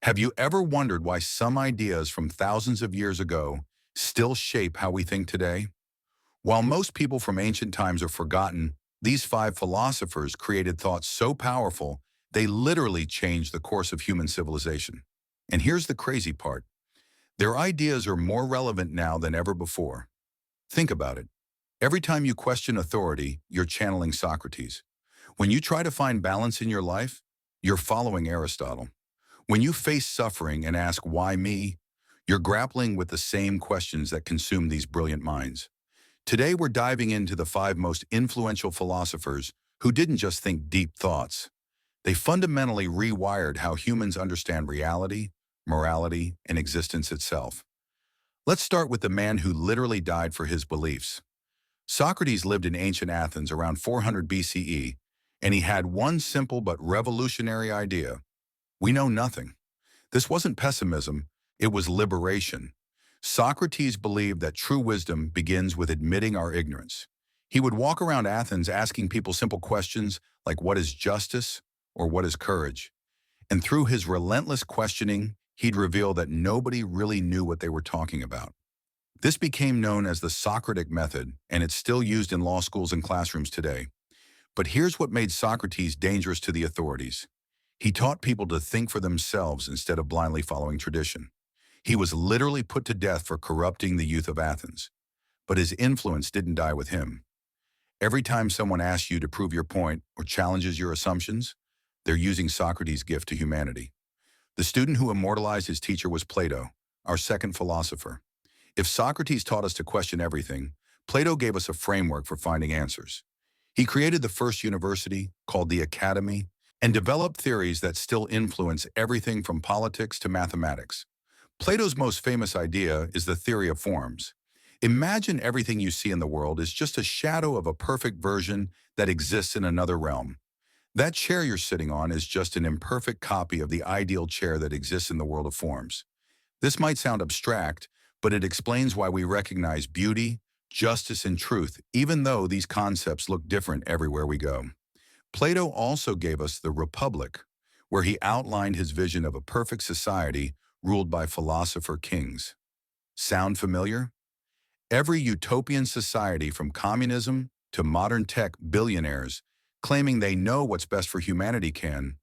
Have you ever wondered why some ideas from thousands of years ago still shape how we think today? While most people from ancient times are forgotten, these five philosophers created thoughts so powerful they literally changed the course of human civilization. And here's the crazy part. Their ideas are more relevant now than ever before. Think about it. Every time you question authority, you're channeling Socrates. When you try to find balance in your life, you're following Aristotle. When you face suffering and ask, why me? You're grappling with the same questions that consume these brilliant minds. Today, we're diving into the five most influential philosophers who didn't just think deep thoughts. They fundamentally rewired how humans understand reality, morality, and existence itself. Let's start with the man who literally died for his beliefs. Socrates lived in ancient Athens around 400 BCE, and he had one simple but revolutionary idea. We know nothing. This wasn't pessimism, it was liberation. Socrates believed that true wisdom begins with admitting our ignorance. He would walk around Athens asking people simple questions like what is justice or what is courage? And through his relentless questioning, he'd reveal that nobody really knew what they were talking about. This became known as the Socratic method, and it's still used in law schools and classrooms today. But here's what made Socrates dangerous to the authorities. He taught people to think for themselves instead of blindly following tradition. He was literally put to death for corrupting the youth of Athens. But his influence didn't die with him. Every time someone asks you to prove your point or challenges your assumptions, they're using Socrates' gift to humanity. The student who immortalized his teacher was Plato, our second philosopher. If Socrates taught us to question everything, Plato gave us a framework for finding answers. He created the first university, called the Academy, and developed theories that still influence everything from politics to mathematics. Plato's most famous idea is the theory of forms. Imagine everything you see in the world is just a shadow of a perfect version that exists in another realm. That chair you're sitting on is just an imperfect copy of the ideal chair that exists in the world of forms. This might sound abstract, but it explains why we recognize beauty, justice, and truth, even though these concepts look different everywhere we go. Plato also gave us the Republic, where he outlined his vision of a perfect society ruled by philosopher kings. Sound familiar? Every utopian society from communism to modern tech billionaires claiming they know what's best for humanity can,